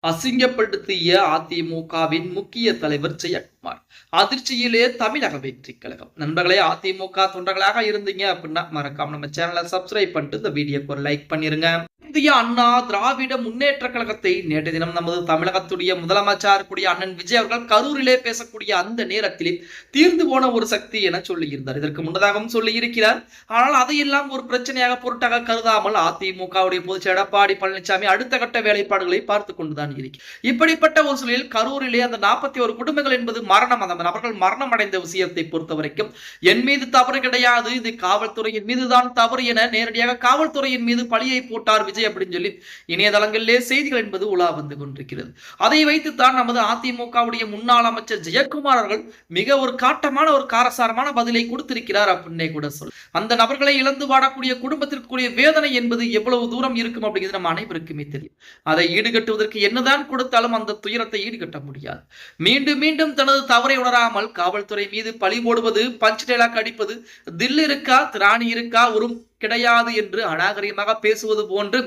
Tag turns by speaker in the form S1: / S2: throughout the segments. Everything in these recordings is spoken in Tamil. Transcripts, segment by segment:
S1: அசிங்கப்படுத்திய அதிமுகவின் முக்கிய தலைவர் ஜெயக்குமார் அதிர்ச்சியிலே தமிழக வெற்றி கழகம். நண்பர்களே, அதிமுக தொண்டர்களாக இருந்தீங்க அப்படின்னா மறக்காம நம்ம சேனலை சப்ஸ்கிரைப் பண்ணிட்டு இந்த வீடியோக்கு ஒரு லைக் பண்ணிருங்க. இந்திய அண்ணா திராவிட முன்னேற்ற கழகத்தை நேற்று தினம் நமது தமிழகத்துடைய முதலமைச்சர் கூடிய அண்ணன் விஜய் அவர்கள் கரூரிலே பேசக்கூடிய அந்த நேரத்திலே தீர்ந்து போன ஒரு சக்தி என சொல்லி இருந்தார். இதற்கு முன்னதாகவும் சொல்லி இருக்கிறார். ஆனால் அதையெல்லாம் ஒரு பிரச்சனையாக பொருட்டாக கருதாமல் அதிமுகவுடைய பொதுச் செயலர் எடப்பாடி பழனிசாமி அடுத்த கட்ட வேலைப்பாடுகளை பார்த்துக் கொண்டுதான் இருக்கிறார். இப்படிப்பட்ட ஒரு சூழலில் கரூரிலே அந்த 41 குடும்பங்கள் என்பது மரணம், அந்த நபர்கள் மரணம் அடைந்த விஷயத்தை பொறுத்த வரைக்கும் என் மீது தவறு கிடையாது, இது காவல்துறையின் மீதுதான் தவறு என நேரடியாக காவல்துறையின் மீது பழியை போட்டார் விஜய் அப்படின்னு சொல்லி இணையதளங்களிலே செய்திகள் என்பது உலா வந்து கொண்டிருக்கிறது. அதை வைத்துத்தான் நமது அதிமுகவுடைய முன்னாள் அமைச்சர் ஜெயக்குமார் அவர்கள் மிக ஒரு காட்டமான ஒரு காரசாரமான பதிலை கொடுத்திருக்கிறார் அப்படின்னே கூட சொல். அந்த நபர்களை இழந்து வாடக்கூடிய குடும்பத்திற்குரிய வேதனை என்பது எவ்வளவு தூரம் இருக்கும் அப்படிங்கிறது நம்ம அனைவருக்குமே தெரியும். அதை ஈடுகட்டுவதற்கு என்னதான் கொடுத்தாலும் அந்த துயரத்தை ஈடுகட்ட முடியாது. மீண்டும் மீண்டும் தனது தவறை உணராமல் காவல்துறை மீது பழி போடுவது, பஞ்ச் டைலாக் அடிப்பது, தில் இருக்கா திராணி இருக்கா ஒரு கிடையாது என்று அநாகரிகமாக பேசுவது போன்று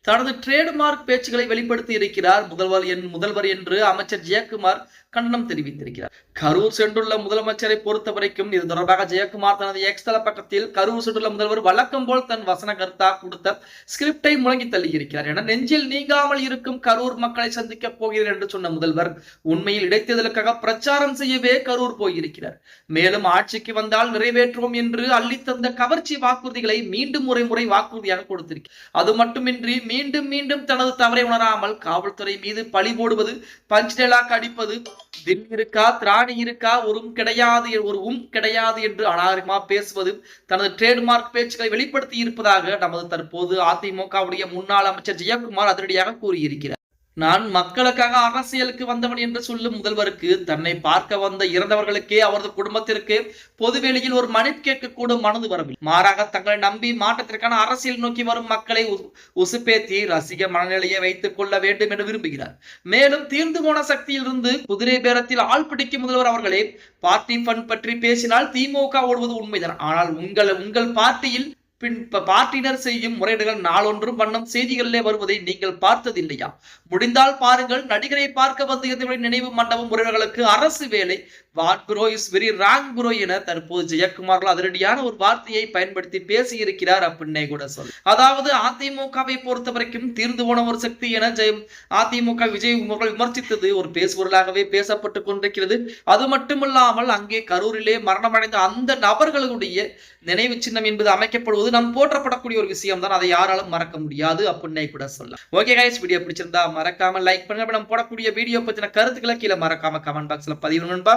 S1: தனது ட்ரேட்மார்க் பேச்சுகளை வெளிப்படுத்தி இருக்கிறார் முதல்வர் என்று அமைச்சர் ஜெயக்குமார் கண்டனம் தெரிவித்திருக்கிறார். கரூர் சென்றுள்ள முதலமைச்சரை பொறுத்த வரைக்கும் இது தொடர்பாக ஜெயக்குமார் தனது எக்ஸ் தள பக்கத்தில் கரூர் சென்றுள்ள முதல்வர் வழக்கம் போல் தன் வசன கர்த்தா கொடுத்த ஸ்கிரிப்டை முழங்கி தள்ளி இருக்கிறார். என நெஞ்சில் நீங்காமல் இருக்கும் கரூர் மக்களை சந்திக்க போகிறேன் என்று சொன்ன முதல்வர் உண்மையில் இடைத்தேர்தலுக்காக பிரச்சாரம் செய்யவே கரூர் போயிருக்கிறார். மேலும் ஆட்சிக்கு வந்தால் நிறைவேற்றுவோம் என்று அள்ளித்தந்த கவர்ச்சி வாக்குறுதிகளை மீண்டும் முறை வாக்குறுதியாக கொடுத்திருக்கிறார். அது மட்டுமின்றி மீண்டும் மீண்டும் தனது தவறை உணராமல் காவல்துறை மீது பழி போடுவது, பஞ்ச் டைலாக் அடிப்பது, தில் இருக்கா திராணி இருக்கா ஒரு கிடையாது என்று அனாரிமா பேசுவது, தனது ட்ரேட்மார்க் பேச்சுக்களை வெளிப்படுத்தி இருப்பதாக நமது தற்போது அதிமுகவுடைய முன்னாள் அமைச்சர் ஜெயக்குமார் அதிரடியாக கூறியிருக்கிறார். நான் மக்களுக்காக அரசியலுக்கு வந்தவன் என்று சொல்லும் முதல்வருக்கு தன்னை பார்க்க வந்த இறந்தவர்களுக்கே அவரது குடும்பத்திற்கு பொதுவெளியில் ஒரு மன்னிப்பு கேட்க கூட மனது வரவில்லை. மாறாக தங்களை நம்பி மாற்றத்திற்கான அரசியல் நோக்கி வரும் மக்களை உசுப்பேத்தி ரசிக மனநிலையை வைத்துக் கொள்ள வேண்டும் என்று விரும்புகிறார். மேலும் தீர்ந்து போன சக்தியில் இருந்து குதிரை பேரத்தில் ஆள் பிடிக்கும் முதல்வர் அவர்களே பார்ட்டி ஃபண்ட் பற்றி பேசினால் திமுக ஓடுவது உண்மைதான். ஆனால் உங்கள் பார்ட்டியில் பார்ட்டினர் செய்யும் முறையீடுகள் நாளொன்றும் வண்ணம் செய்திகளிலே வருவதை நீங்கள் பார்த்ததில்லையா? முடிந்தால் பாருங்கள். நடிகரை பார்க்க வந்து நினைவு மண்டபம் முறைகளுக்கு அரசு வேலை what bro is very wrong bro என தற்போது ஜெயக்குமார் அதிரடியான ஒரு வார்த்தையை பயன்படுத்தி பேசி இருக்கிறார் அப்படின்னே கூட சொல்ல. அதாவது அதிமுகவை பொறுத்த வரைக்கும் தீர்ந்து போன ஒரு சக்தி என அதிமுக விஜய் விமர்சித்தது ஒரு பேசுபொருளாகவே பேசப்பட்டு கொண்டிருக்கிறது. அது மட்டுமல்லாமல் அங்கே கரூரிலே மரணமடைந்த அந்த நபர்களுடைய நினைவு சின்னம் என்பது அமைக்கப்படுவது நம் போற்றப்படக்கூடிய ஒரு விஷயம் தான். அதை யாராலும் மறக்க முடியாது அப்படின்னே கூட சொல்ல. ஓகே கைஸ், வீடியோ பிடிச்சிருந்தா மறக்காம லைக் பண்ணுங்க. நம்ம போடக்கூடிய வீடியோ பத்தின கருத்துக்களை கீழே மறக்காம கமெண்ட் பாக்ஸ்ல பதிவு நண்பா.